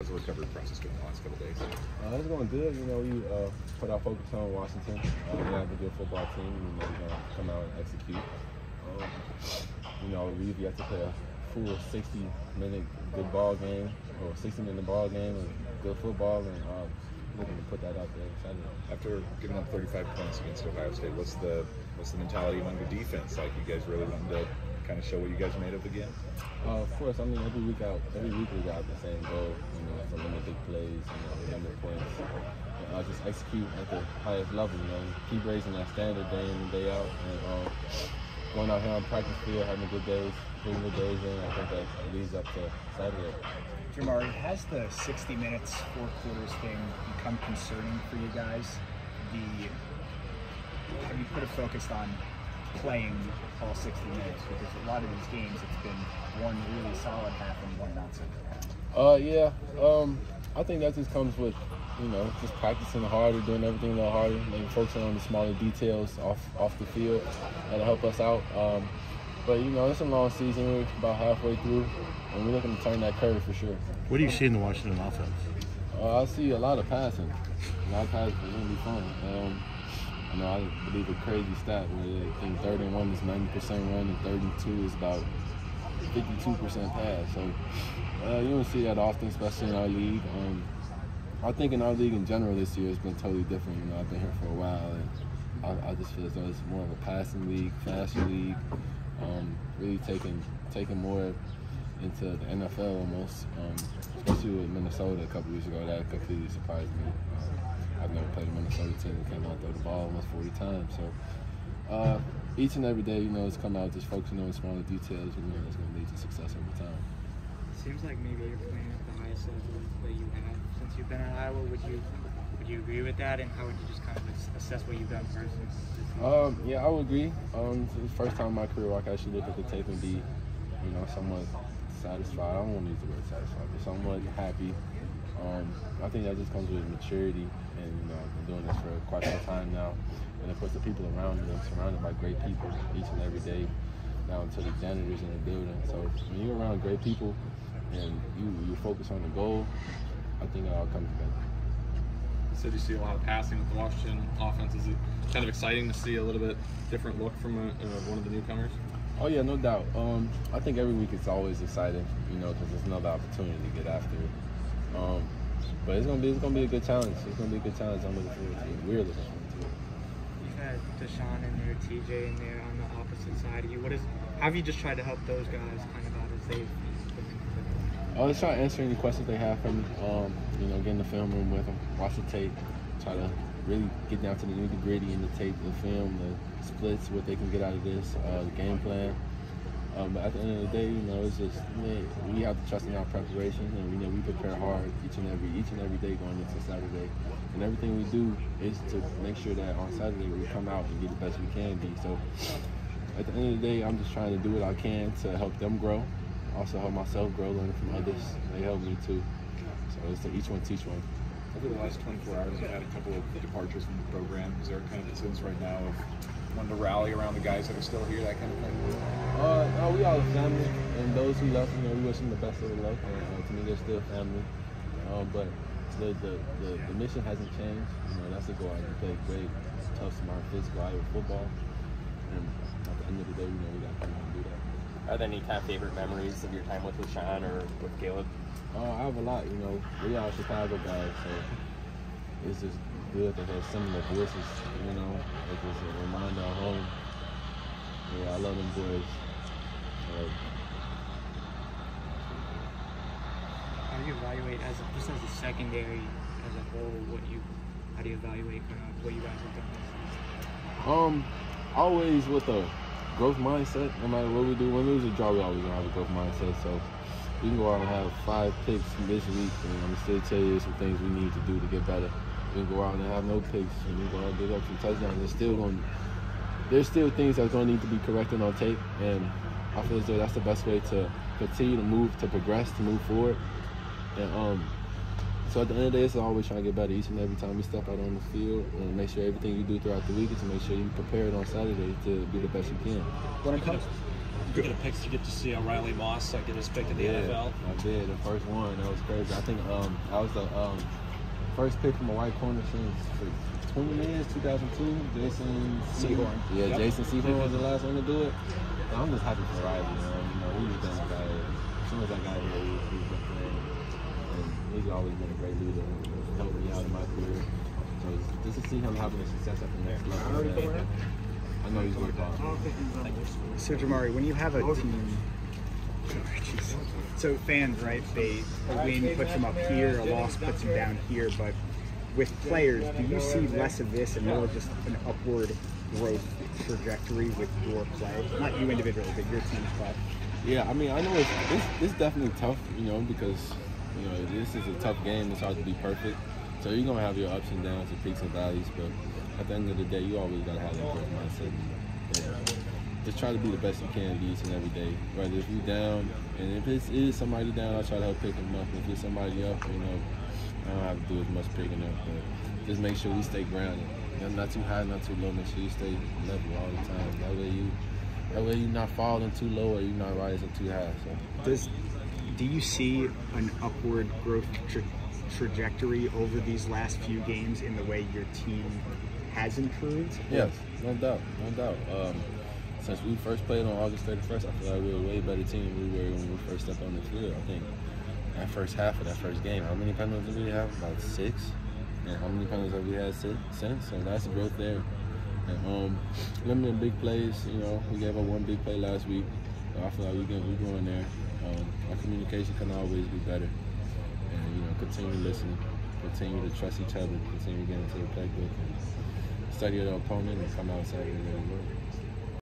How's the recovery process going the last couple days? It's going good. We put our focus on Washington. We have a good football team. We're going to come out and execute. We've yet to play a full 60-minute good ball game or 60-minute ball game and good football, and looking to put that out there Saturday. After giving up 35 points against Ohio State, what's the mentality among the defense? Like, you guys really wanting to kind of show what you guys are made of again? Of course. Every week we got the same goal. To limit big plays, limit points. Just execute at the highest level. Keep raising that standard day in and day out, and going out here on practice field, having good days, putting good days in. I think that leads up to Saturday. Jermari, has the 60 minutes, 4 quarters thing become concerning for you guys? Have you put a focus on playing all 60 minutes? Because a lot of these games, it's been one really solid half and one not so good half. I think that just comes with, just practicing harder, doing everything a little harder, maybe focusing on the smaller details off the field that'll help us out. But it's a long season. We're about halfway through, and we're looking to turn that curve for sure. What do you see in the Washington offense? I see a lot of passing. A lot of passing is going to be fun. I believe a crazy stat where they think 3rd and 1 is 90% run and 3rd and 2 is about 52% pass. So you don't see that often, especially in our league. I think in our league in general this year it's been totally different. I've been here for a while, and I just feel as though it's more of a passing league, faster league, really taking more into the NFL almost, especially with Minnesota a couple weeks ago. That completely surprised me. I've never played a Minnesota team that came out and throw the ball almost 40 times. So each and every day, it's come out just focusing on smaller details, and it's going to lead to success over time. Seems like maybe you're playing at the highest level that you have since you've been at Iowa. Would you agree with that, and how would you just kind of assess what you've done personally? Yeah, I would agree. It's the first time in my career where I can actually look at the tape and be, somewhat satisfied. I don't want to use the word satisfied, but somewhat happy. I think that just comes with maturity, and I've been doing this for quite some time now. And of course, the people around me, I'm surrounded by great people each and every day, down to the janitors in the building. So when you're around great people and you focus on the goal, I think it all comes together. You said you see a lot of passing with the Washington offense. Is it kind of exciting to see a little bit different look from one of the newcomers? Oh yeah, no doubt. I think every week it's always exciting, because there's another opportunity to get after it. But it's gonna be a good challenge. It's gonna be a good challenge. I'm looking forward to it. We're looking forward to it. You've had Deshaun in there, TJ in there on the opposite side of you. How have you just tried to help those guys kind of out as they've I always try to answer any questions they have from me. Get in the film room with them, watch the tape, try to really get down to the nitty-gritty in the tape, the film, the splits, what they can get out of this, the game plan. But at the end of the day, it's just we have to trust in our preparation, and we prepare hard each and every day going into Saturday. And everything we do is to make sure that on Saturday we come out and be the best we can be. So at the end of the day, I'm just trying to do what I can to help them grow, also help myself grow, learning from others. They help me too. So it's to each one teach one. Over the last 24 hours, you've had a couple of departures from the program. Is there kind of a sense right now of wanting to rally around the guys that are still here, that kind of thing? No, we all a family, and those who left, we wish them the best of the luck. To me, they're still family. But the mission hasn't changed. That's the goal. To play great, tough, smart, physical Iowa football. And at the end of the day, we got to come out and do that. Are there any kind of favorite memories of your time with Sean or with Caleb? I have a lot. We are Chicago guys, so it's just good to have similar voices. It's just a reminder of home. Yeah, I love them boys. How do you evaluate just as a secondary as a whole? How do you evaluate kind of what you guys have done? Always with a growth mindset. No matter what we do, when we lose a draw, we always gonna have a growth mindset. So we can go out and have 5 picks this week, and I'm gonna still tell you some things we need to do to get better. We can go out and have no picks, and we go out and get up some touchdowns. There's still things that's gonna need to be corrected on tape, and I feel as though that's the best way to continue to move, to progress, to move forward. And so at the end of the day, it's always trying to get better each and every time you step out on the field, and make sure everything you do throughout the week is to make sure you're prepared on Saturday to be the best you can. When it comes, get a pick? Did you get to see Riley Moss get his pick in the NFL? I did. The first one. That was crazy. I think I was the first pick from a white corner since for 20 years, 2002. Jason Sehorn. Yeah, Jason Sehorn was the last one to do it. And I'm just happy for Riley. He was done guy. As soon as I got here, he was playing. And he's always been a great leader. Helped me out in my career. So just to see him having a success at the next level. I know he's worked hard. So Jermari, when you have a team, so fans, right? A win puts them up here, a loss puts them down here. But with players, do you see less of this and more just an upward growth trajectory with your play? Not you individually, but your team's play. Yeah, I mean, I know it's definitely tough, because this is a tough game. It's hard to be perfect. So you're gonna have your ups and downs, your peaks and valleys, but at the end of the day, you always gotta have that growth mindset. Just try to be the best you can each and every day. Whether if you're down, and if it is somebody down, I try to help pick them up. If it's somebody up, I don't have to do as much picking up, but just make sure we stay grounded. Not too high, not too low. Make sure you stay level all the time. That way you're not falling too low or you're not rising too high. So. Do you see an upward growth trajectory over these last few games in the way your team has improved? Yes, no doubt. Since we first played on August 31st, I feel like we're a way better team than we were when we first stepped on the field. I think that first half of that first game, how many penalties did we have? About 6. And how many penalties have we had since? So that's growth there. And limiting big plays, we gave up one big play last week. So I feel like we're going there. Our communication can always be better. And, continue to listen, continue to trust each other, continue to get into the playbook, and study the opponent and come out Saturday and really work.